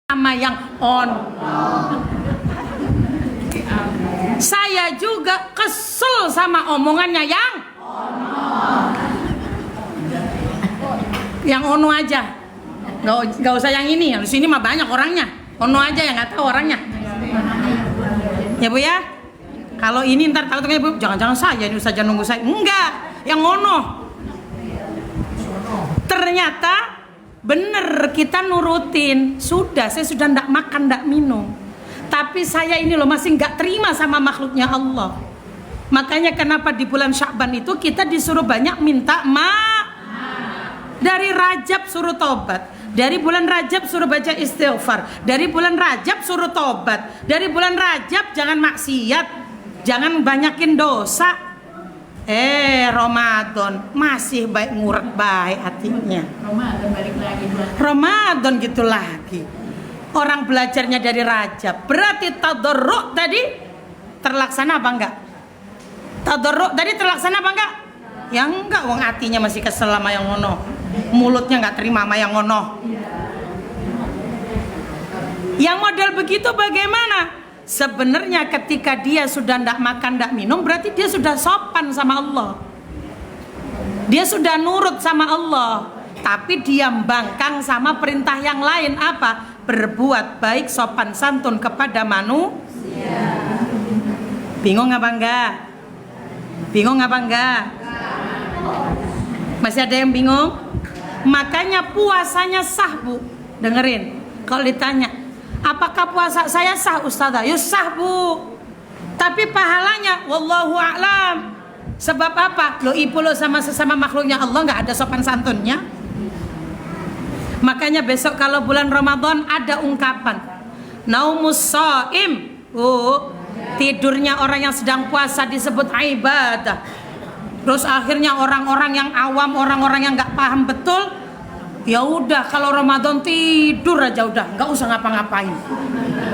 sama yang on. Saya juga kesel sama omongannya yang ono aja. Nggak usah yang ini. Di sini mah banyak orangnya. Ono aja yang nggak tahu orangnya. Ya Bu ya. Kalau ini ntar takutnya Bu, jangan-jangan saya ini saja nunggu saya. Enggak, yang ono. Ternyata bener kita nurutin. Sudah, saya sudah ndak makan, ndak minum. Tapi saya ini loh masih nggak terima sama makhluknya Allah. Makanya kenapa di bulan Sya'ban itu kita disuruh banyak minta maaf. Dari Rajab suruh tobat. Dari bulan Rajab suruh baca istighfar. Dari bulan Rajab suruh tobat. Dari bulan Rajab jangan maksiat. Jangan banyakin dosa. Ramadan masih baik ngurek baik hatinya. Ramadan balik lagi. Ramadan gitu lagi. Orang belajarnya dari Rajab. Berarti tadarruk tadi terlaksana apa enggak? Tadarruk tadi terlaksana apa enggak? Ya enggak, wong hatinya masih kesel sama yang ngono. Mulutnya enggak terima sama yang ngono. Yang model begitu bagaimana? Sebenarnya ketika dia sudah ndak makan, ndak minum, berarti dia sudah sopan sama Allah. Dia sudah nurut sama Allah. Tapi dia mbangkang sama perintah yang lain. Apa? Berbuat baik, sopan santun kepada manusia. Bingung apa enggak? Bingung apa enggak? Masih ada yang bingung? Makanya puasanya sah Bu. Dengerin. Kalau ditanya, apakah puasa saya sah Ustazah? Ya sah Bu. Tapi pahalanya wallahu a'lam. Sebab apa? Lo ibu lo sama sesama makhluknya Allah nggak ada sopan santunnya. Makanya besok kalau bulan Ramadan ada ungkapan naumus shaim. Tidurnya orang yang sedang puasa disebut ibadah. Terus akhirnya orang-orang yang awam, orang-orang yang nggak paham betul, ya udah kalau Ramadan tidur aja udah, nggak usah ngapa-ngapain.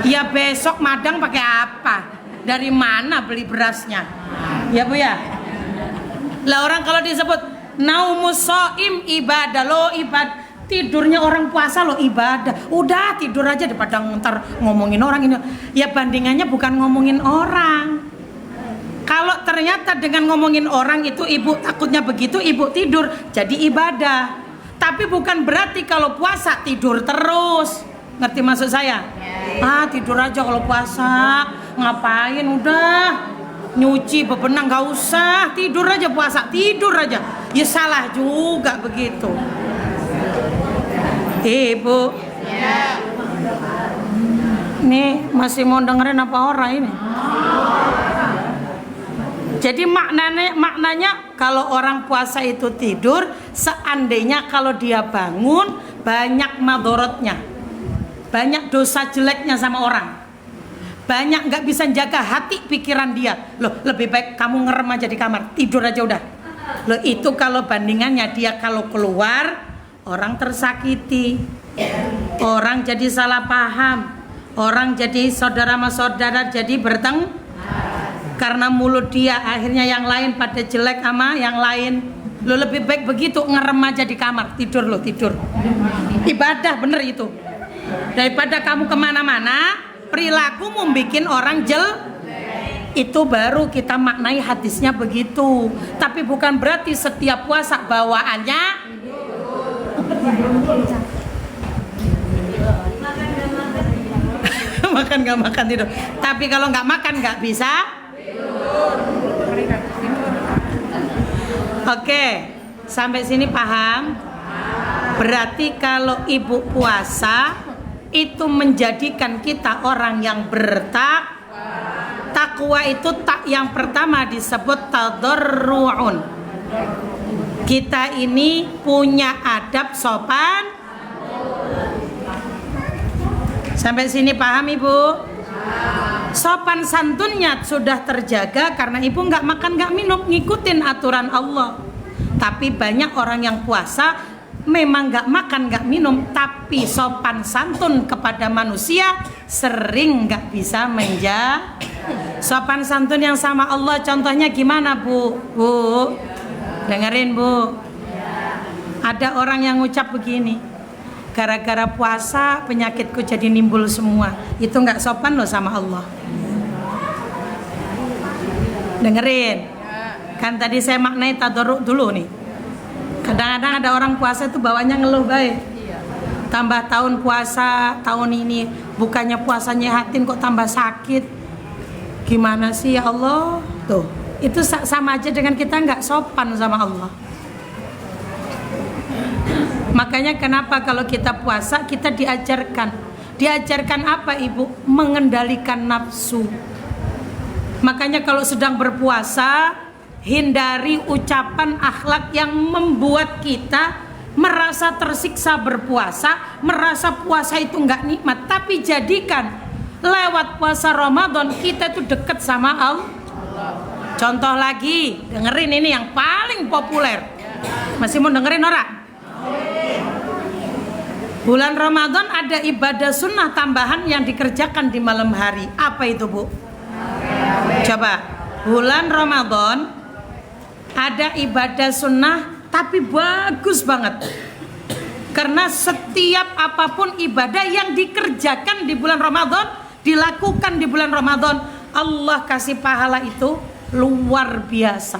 Ya besok madang pakai apa? Dari mana beli berasnya? Ya Bu ya. Lah orang kalau disebut naumus shaim ibadah, lo ibadah, tidurnya orang puasa lo ibadah. Udah tidur aja daripada ntar ngomongin orang ini. Ya bandingannya bukan ngomongin orang. Kalau ternyata dengan ngomongin orang itu ibu takutnya begitu, ibu tidur jadi ibadah. Tapi bukan berarti kalau puasa tidur terus. Ngerti maksud saya? Tidur aja kalau puasa. Ngapain udah nyuci bebenang nggak usah, tidur aja puasa, tidur aja. Ya salah juga begitu. Ibu. Nih masih mau dengerin apa orang ini? Jadi maknanya kalau orang puasa itu tidur, seandainya kalau dia bangun banyak madorotnya, banyak dosa jeleknya sama orang, banyak nggak bisa jaga hati pikiran dia. Loh lebih baik kamu ngerem aja di kamar, tidur aja udah. Loh itu kalau bandingannya dia kalau keluar orang tersakiti, orang jadi salah paham, orang jadi saudara sama saudara jadi bertengkar. Karena mulut dia akhirnya yang lain pada jelek sama yang lain. Lo lebih baik begitu, ngerem aja di kamar, tidur lo tidur. Ibadah bener itu. Daripada kamu kemana-mana, perilaku membikin orang itu baru kita maknai hadisnya begitu. Tapi bukan berarti setiap puasa bawaannya makan gak makan tidur. Tapi kalau nggak makan nggak bisa. Oke, sampai sini paham? Berarti kalau ibu puasa itu menjadikan kita orang yang takwa itu tak yang pertama disebut tadarru'un. Kita ini punya adab sopan. Sampai sini paham Ibu? Sopan santunnya sudah terjaga karena ibu nggak makan nggak minum, ngikutin aturan Allah. Tapi banyak orang yang puasa memang nggak makan nggak minum, tapi sopan santun kepada manusia sering nggak bisa menjaga. Sopan santun yang sama Allah contohnya gimana Bu? Dengerin Bu. Ada orang yang ngucap begini, gara-gara puasa penyakitku jadi nimbul semua. Itu nggak sopan loh sama Allah. Dengerin, kan tadi saya maknai tadarruk dulu nih. Kadang-kadang ada orang puasa itu bawanya ngeluh baik. Tambah tahun puasa, tahun ini bukannya puasa nyehatin kok tambah sakit. Gimana sih ya Allah? Tuh, itu sama aja dengan kita nggak sopan sama Allah. Makanya kenapa kalau kita puasa kita diajarkan apa Ibu? Mengendalikan nafsu. Makanya kalau sedang berpuasa, hindari ucapan akhlak yang membuat kita merasa tersiksa berpuasa, merasa puasa itu nggak nikmat. Tapi jadikan lewat puasa Ramadan kita itu dekat sama Allah. Contoh lagi, dengerin ini yang paling populer. Masih mau dengerin orang? Bulan Ramadan ada ibadah sunnah tambahan yang dikerjakan di malam hari. Apa itu, Bu? Coba, bulan Ramadan ada ibadah sunnah tapi bagus banget. Karena setiap apapun ibadah yang dikerjakan di bulan Ramadan, dilakukan di bulan Ramadan, Allah kasih pahala itu luar biasa.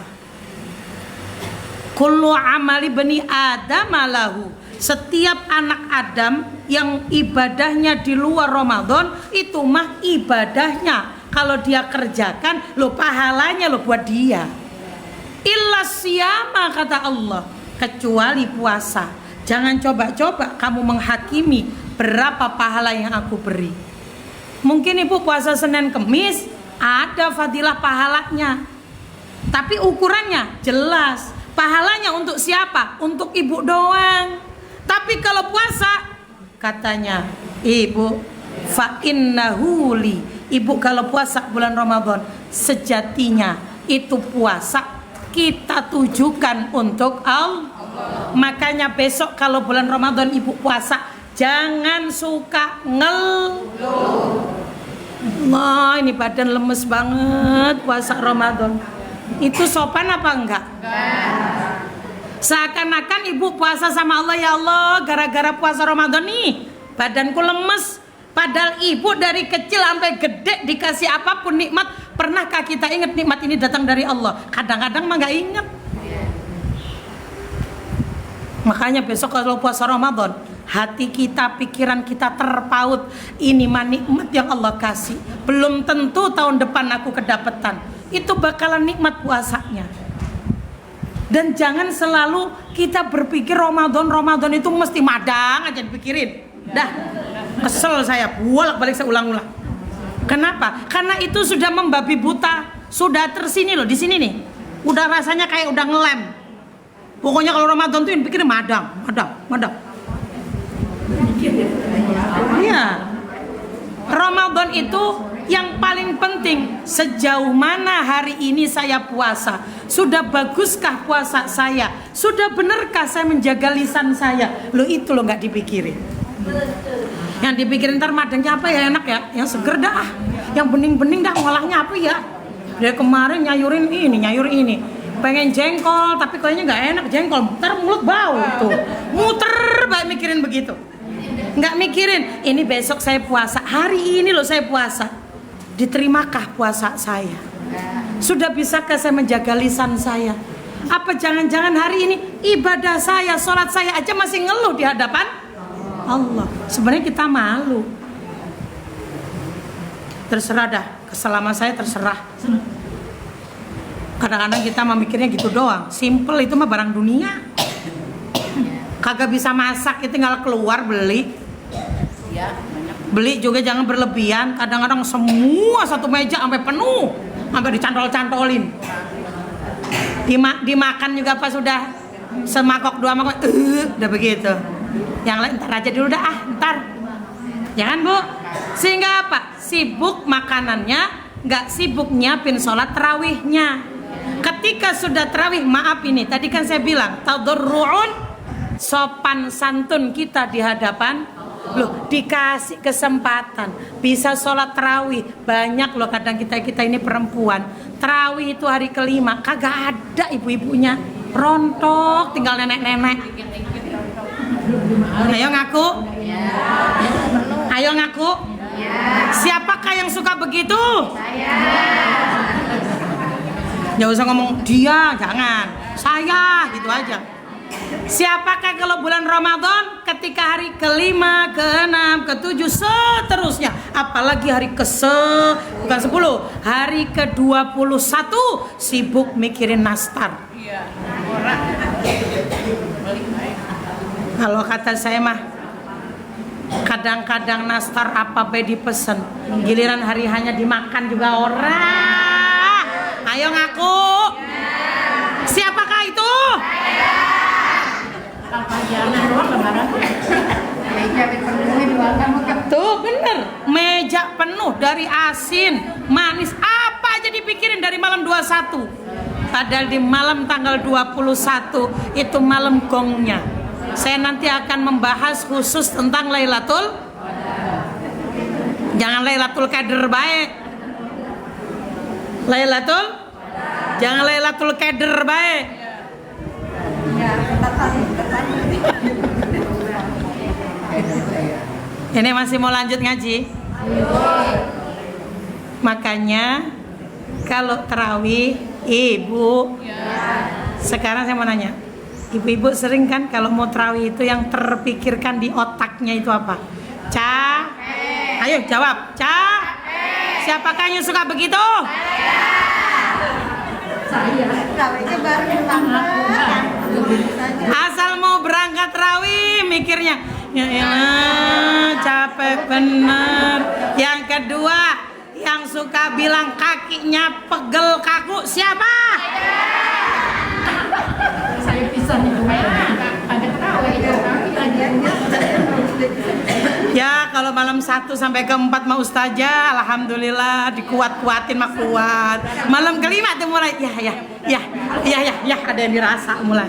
Kullu amali bani Adam lahu. Setiap anak Adam yang ibadahnya di luar Ramadan itu mah ibadahnya kalau dia kerjakan lo pahalanya lo buat dia. Illa siyama kata Allah, kecuali puasa. Jangan coba-coba kamu menghakimi berapa pahala yang aku beri. Mungkin Ibu puasa Senin Kemis ada fadilah pahalanya, tapi ukurannya jelas. Pahalanya untuk siapa? Untuk Ibu doang. Tapi kalau puasa, katanya Ibu, fa innahu li. Ibu kalau puasa bulan Ramadan, sejatinya itu puasa kita tujukan untuk Allah. Makanya besok kalau bulan Ramadan Ibu puasa, jangan suka ngeluh. Nah, ini badan lemes banget puasa Ramadan. Itu sopan apa enggak? Seakan-akan Ibu puasa sama Allah, ya Allah, gara-gara puasa Ramadan nih badanku lemes. Padahal Ibu dari kecil sampai gede dikasih apapun nikmat. Pernahkah kita ingat nikmat ini datang dari Allah? Kadang-kadang mah nggak ingat. Makanya besok kalau puasa Ramadan, hati kita, pikiran kita terpaut. Ini mah nikmat yang Allah kasih. Belum tentu tahun depan aku kedapetan. Itu bakalan nikmat puasanya. Dan jangan selalu kita berpikir Ramadan itu mesti madang aja dipikirin. Dah, kesel saya, bolak-balik saya ulang-ulang. Kenapa? Karena itu sudah membabi buta. Sudah tersini loh, di sini nih. Udah rasanya kayak udah ngelem. Pokoknya kalau Ramadan tuh yang pikirin madang. Iya. Ramadan itu yang paling penting, sejauh mana hari ini saya puasa. Sudah baguskah puasa saya? Sudah benarkah saya menjaga lisan saya? Loh itu loh gak dipikirin. Yang dipikirin ntar madangnya apa ya enak ya? Yang seger dah, yang bening-bening dah, ngolahnya apa ya? Dari kemarin nyayur ini. Pengen jengkol tapi kayaknya gak enak jengkol. Ntar mulut bau tuh. Muter banget mikirin begitu. Nggak mikirin, ini besok saya puasa, hari ini loh saya puasa. Diterimakah puasa saya? Sudah bisakah saya menjaga lisan saya? Apa jangan-jangan hari ini ibadah saya, sholat saya aja masih ngeluh di hadapan Allah? Sebenarnya kita malu. Terserah dah, keselama saya terserah. Kadang-kadang kita memikirnya gitu doang. Simple, itu mah barang dunia. Kagak bisa masak, itu tinggal keluar beli. Beli juga jangan berlebihan. Kadang-kadang semua satu meja sampai penuh, sampai dicantol-cantolin. Dimakan juga pas sudah semangkok dua mangkok, udah begitu. Yang lain ntar aja dulu dah, ntar. Jangan Bu. Sehingga apa? Sibuk makanannya, nggak sibuk nyiapin sholat tarawihnya. Ketika sudah tarawih, maaf ini, tadi kan saya bilang tadarru'un, sopan santun kita di hadapan. Loh, dikasih kesempatan bisa sholat tarawih. Banyak loh kadang kita ini perempuan, tarawih itu hari kelima kagak ada ibu-ibunya, rontok tinggal nenek-nenek. Ayo ngaku. Ayo ngaku. Siapakah yang suka begitu? Nggak usah ngomong dia, jangan. Saya, gitu aja. Siapakah kalau bulan Ramadan ketika hari ke-5, ke-6, ke-7 seterusnya, apalagi hari bukan 10, hari ke-21 sibuk mikirin nastar. Kalau kata saya mah kadang-kadang nastar apa be dipesen, giliran hari hanya dimakan juga orang. Ayo ngaku. Siapakah itu? Tuh bener, meja penuh dari asin, manis, apa aja dipikirin dari malam 21. Padahal di malam tanggal 21 itu malam gongnya. Saya nanti akan membahas khusus tentang Lailatul. Jangan Lailatul Qadar baik. Jangan Lailatul Qadar baik. Ini masih mau lanjut ngaji? Makanya kalau tarawih, ibu, sekarang saya mau nanya, ibu-ibu sering kan kalau mau tarawih itu yang terpikirkan di otaknya itu apa? Ayo jawab, siapakah yang suka begitu? Asal mau berangkat tarawih mikirnya, ya elah, capek bener. Yang kedua, yang suka bilang kakinya pegel kaku siapa? Saya pisah nih. Ya kalau malam 1 sampai ke 4 mah ustazah, alhamdulillah dikuat-kuatin mah kuat. Malam ke-5 tuh mulai ya ada yang dirasa mulai.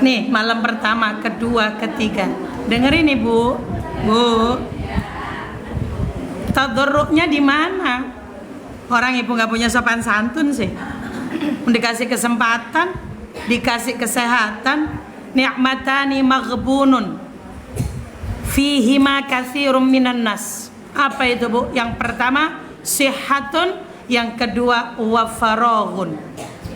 Nih malam pertama, kedua, ketiga. Dengerin nih Bu. Tadarruknya di mana? Orang ibu nggak punya sopan santun sih. Dikasih kesempatan, dikasih kesehatan, ni'matani maghbunun fihima katsirum minan nas. Apa itu Bu? Yang pertama sihatun, yang kedua wafaraghun.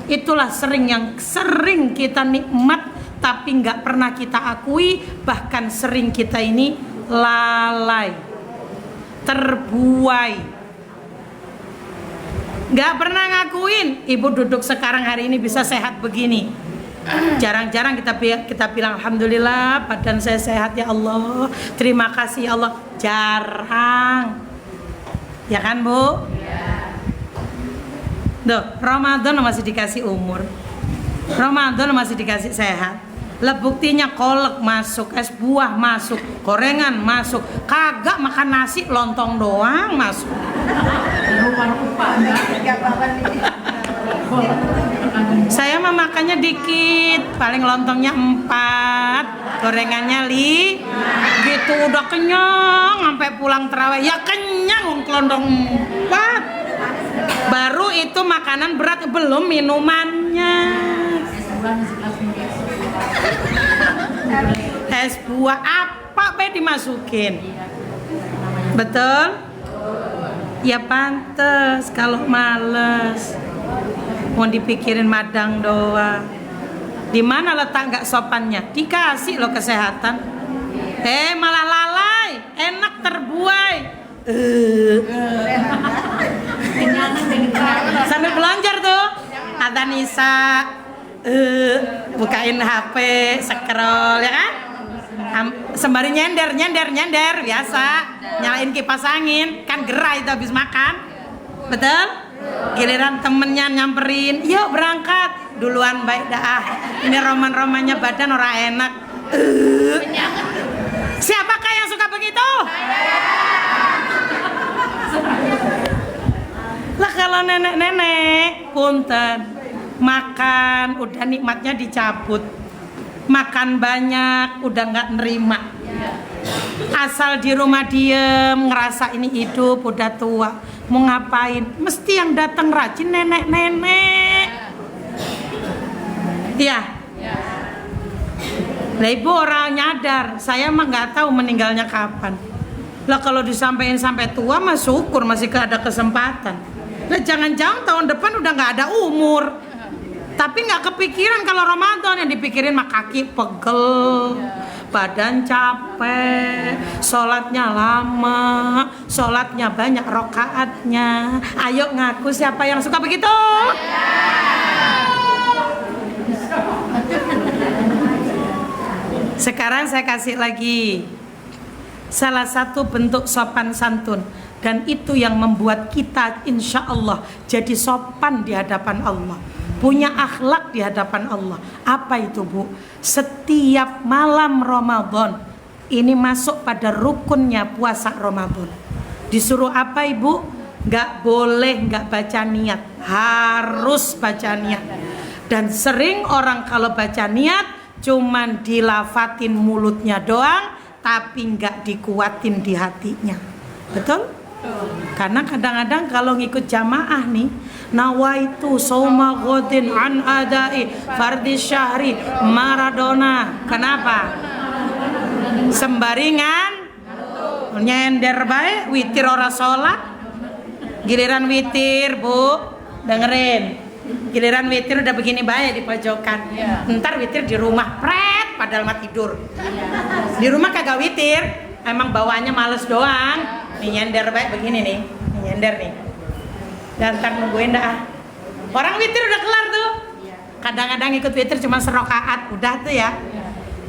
Itulah yang sering kita nikmat tapi nggak pernah kita akui, bahkan sering kita ini lalai, terbuai. Gak pernah ngakuin ibu duduk sekarang hari ini bisa sehat begini. Jarang-jarang kita bilang alhamdulillah badan saya sehat ya Allah, terima kasih ya Allah. Jarang. Ya kan Bu? Duh, Ramadan masih dikasih umur, Ramadan masih dikasih sehat. Lah buktinya kolak masuk, es buah masuk, gorengan masuk, kagak makan nasi lontong doang masuk. Saya mah makannya dikit, paling lontongnya 4, gorengannya 5, gitu udah kenyang sampai pulang terawih. Ya kenyang lontong 4. Baru itu makanan berat, belum minumannya. Es buah apa be dimasukin? Betul? Ya pantes kalau males mau dipikirin madang doang. Di mana letak nggak sopannya? Dikasih lo kesehatan. Malah lalai, enak terbuai. Sambil belanja tuh. Kata Nisa, bukain HP, scroll ya kan? Sembari nyender biasa, nyalain kipas angin, kan gerah itu habis makan, betul? Giliran temennya nyamperin, yuk berangkat, duluan baik dah. Ini roman-romannya badan orang enak. Siapakah yang suka begitu? Lah kalau nenek-nenek, punten, makan udah nikmatnya dicabut. Makan banyak udah nggak nerima, asal di rumah diem ngerasa ini hidup udah tua mau ngapain, mesti yang datang rajin nenek-nenek. Iya. Nah ibu orang nyadar, saya mah nggak tahu meninggalnya kapan. Lah kalau disampaikan sampai tua mah syukur masih ada kesempatan. Lah jangan-jangan tahun depan udah nggak ada umur. Tapi nggak kepikiran kalau Ramadan, yang dipikirin mah kaki pegel, badan capek, sholatnya lama, sholatnya banyak rokaatnya. Ayo ngaku siapa yang suka begitu? Sekarang saya kasih lagi salah satu bentuk sopan santun, dan itu yang membuat kita insya Allah jadi sopan di hadapan Allah, punya akhlak di hadapan Allah. Apa itu Bu? Setiap malam Ramadan ini masuk pada rukunnya puasa Ramadan. Disuruh apa Ibu? Gak boleh gak baca niat, harus baca niat. Dan sering orang kalau baca niat cuman dilafatin mulutnya doang, tapi gak dikuatin di hatinya. Betul? Karena kadang-kadang kalau ngikut jamaah nih, nawaitu sauma ghadin an adai fardhi syahri Maradona. Kenapa? Sembaringan nyender bae, witir ora sholat. Giliran witir Bu, dengerin, giliran witir udah begini bae di pojokan. Ntar witir di rumah pret, padahal mah tidur. Di rumah kagak witir, emang bawaannya males doang. Nih nyender baik begini nih, nyender nih. Dan ntar nungguin dah. Orang witir udah kelar tuh. Kadang-kadang ikut witir cuma serokaat, udah tuh ya.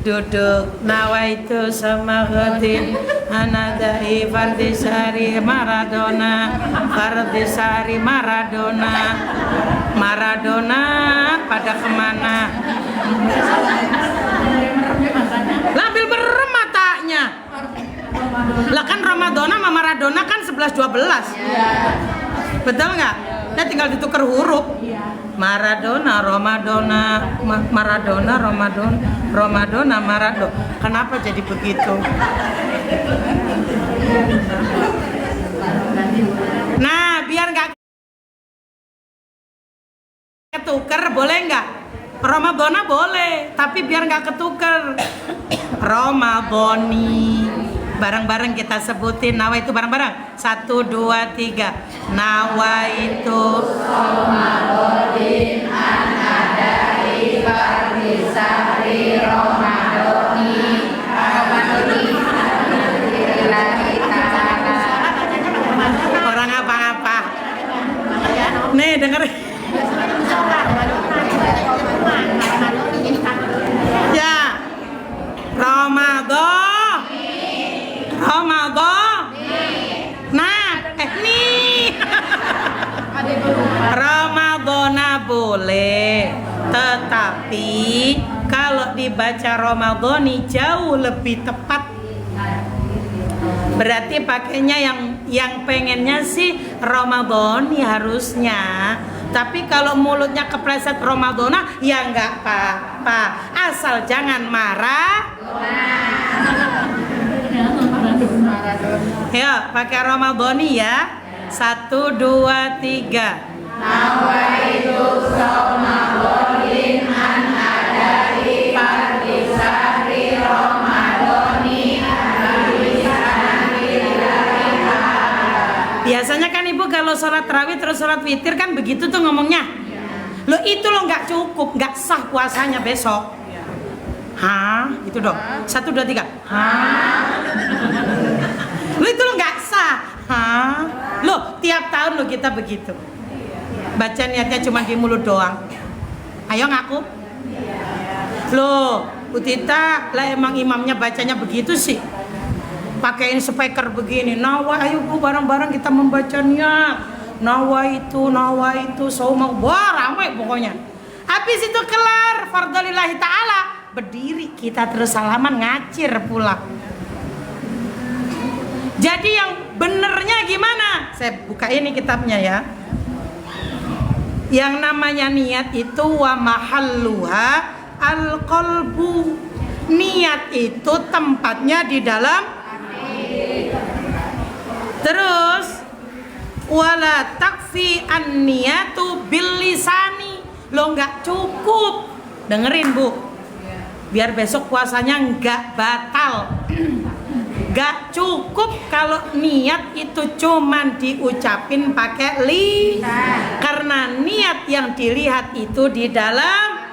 Duduk nawaitu sama ghadin anadai fardisari Maradona, fardisari Maradona. Maradona pada kemana? Lambil merem matanya. Lah kan Ramadona sama Maradona kan 11-12. Betul nggak? Nah tinggal ditukar huruf. Maradona, Ramadona, Maradona, Ramadona, Maradona. Kenapa jadi begitu? Nah, biar nggak ketukar, boleh nggak? Ramadona boleh, tapi biar nggak ketukar. Ramadoni. Bareng-bareng kita sebutin nawa itu bareng-bareng. 1, 2, 3. Nawa itu Ramadhin anadai fardisari Ramadoni. Orang apa-apa. Nih dengerin. Ya. Ramadan. Nah, nih. Ramadona boleh, tetapi kalau dibaca Ramadhani jauh lebih tepat. Berarti pakainya yang pengennya sih Ramadhani harusnya. Tapi kalau mulutnya kepleset Ramadona ya nggak apa-apa, asal jangan marah. Ya, pakai Ramadhani ya. 1, 2, 3. Nawaitu Ramadhanin an adai fardisari Ramadhani. Biasanya kan Ibu kalau sholat tarawih terus sholat witir kan begitu tuh ngomongnya. Lo itu lo nggak cukup, nggak sah puasanya besok. Hah? Itu dong. 1, 2, 3. Hah? Lo itu lo nggak sah. Hah? Lo tiap tahun lo kita begitu. Baca niatnya cuma di mulut doang. Ayo ngaku. Lo, Utita lah emang imamnya bacanya begitu sih. Pakaiin speaker begini. Nawa, ayo Bu bareng-bareng kita membaca niat. Nawa itu sauma. Wah, ramai pokoknya. Habis itu kelar fardalillahi ta'ala, berdiri kita terus salaman ngacir pulang. Jadi yang benernya gimana? Saya buka ini kitabnya ya. Yang namanya niat itu wa mahalluha al-qalbu. Niat itu tempatnya di dalam hati. Terus wala takfi an-niyatu bil lisani. Lo nggak cukup Dengerin Bu, biar besok puasanya nggak batal. Nggak cukup kalau niat itu cuman diucapin pakai karena niat yang dilihat itu di dalam.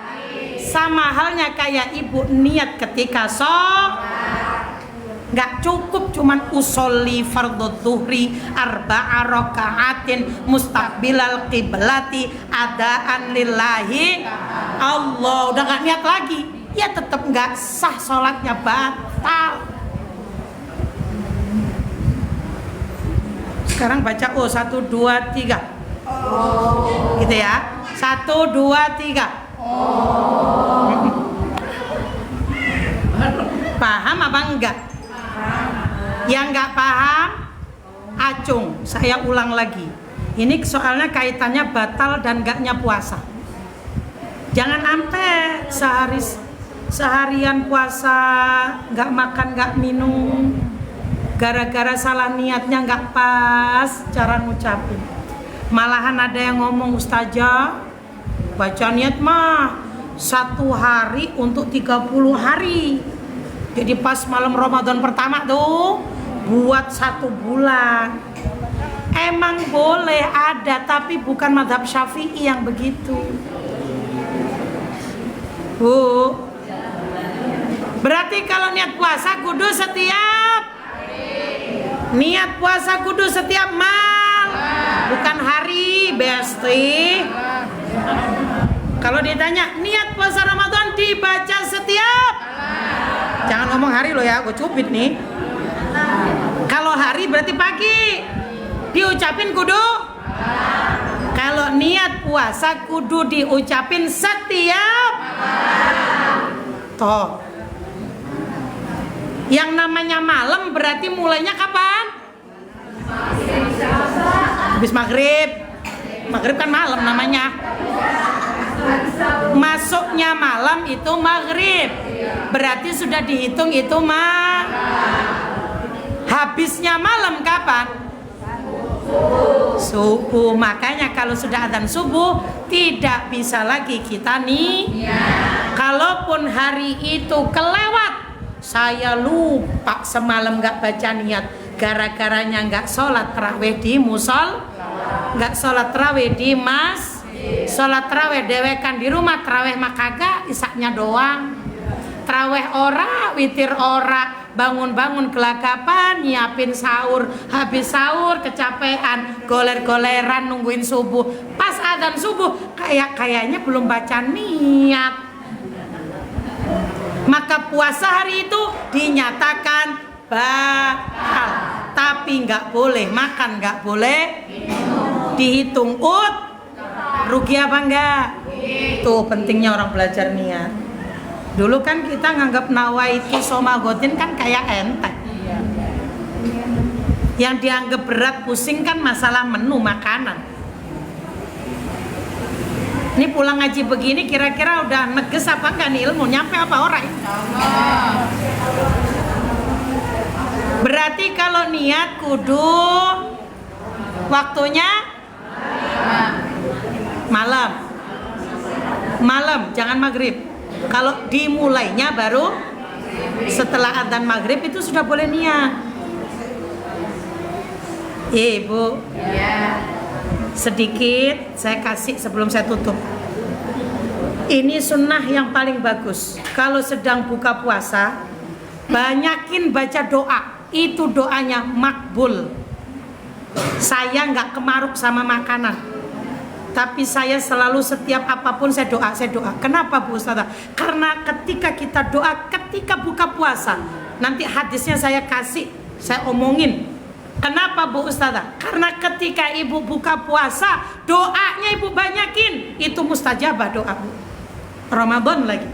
Sama halnya kayak ibu niat ketika nggak cukup cuman usolli fardhu dzuhri arba'a raka'atin mustaqbilal qiblati adaan lillahi Allah, udah nggak niat lagi ya tetap nggak sah, sholatnya batal. Sekarang baca 1, 2, 3 gitu ya, 1, 2, 3. Paham apa enggak? Yang enggak paham acung, saya ulang lagi. Ini soalnya kaitannya batal dan enggaknya puasa. Jangan sampai seharian puasa enggak makan, enggak minum, gara-gara salah niatnya enggak pas cara ngucapin. Malahan ada yang ngomong, ustazah baca niat mah 1 hari untuk 30 hari. Jadi pas malam Ramadan pertama tuh buat 1 bulan. Emang boleh ada, tapi bukan mazhab Syafi'i yang begitu. Bu, berarti kalau niat puasa kudu setiap niat puasa kudu setiap bukan hari, Besti. Kalau ditanya niat puasa Ramadan dibaca setiap, jangan ngomong hari lo ya, gue cubit nih. Kalau hari berarti pagi, diucapin kudu. Kalau niat puasa kudu diucapin setiap. Toh, yang namanya malam berarti mulainya kapan? Habis maghrib. Maghrib kan malam namanya. Masuknya malam itu maghrib, berarti sudah dihitung itu habisnya malam kapan? Subuh. Makanya kalau sudah adzan subuh tidak bisa lagi kita kalaupun hari itu kelewat, saya lupa semalam nggak baca niat, gara-garanya nggak sholat tarawih di musol, nggak sholat tarawih di sholat tarawih dewekan di rumah, tarawih mah kagak, isaknya doang. Tarawih ora, witir ora, bangun-bangun gelagapan, nyiapin sahur, habis sahur kecapean, goler-goleran nungguin subuh. Pas adzan subuh kayaknya belum baca niat. Maka puasa hari itu dinyatakan batal. Tapi nggak boleh makan, nggak boleh dihitung rugi apa enggak? Tuh pentingnya orang belajar niat. Dulu kan kita nganggap nawaitu somagotin kan kayak enteng. Yang dianggap berat pusing kan masalah menu makanan. Ini pulang ngaji begini kira-kira udah neges apa enggak nih ilmu? Nyampe apa orang? Berarti kalau niat kudu waktunya malam, jangan maghrib. Kalau dimulainya baru setelah adzan maghrib itu sudah boleh niat. Ibu, sedikit saya kasih sebelum saya tutup. Ini sunnah yang paling bagus. Kalau sedang buka puasa, banyakin baca doa. Itu doanya makbul. Saya nggak kemaruk sama makanan, tapi saya selalu setiap apapun saya doa. Kenapa Bu Ustazah? Karena ketika kita doa ketika buka puasa, nanti hadisnya saya omongin. Kenapa Bu Ustazah? Karena ketika ibu buka puasa, doanya ibu banyakin, itu mustajabah doa Bu. Ramadan lagi.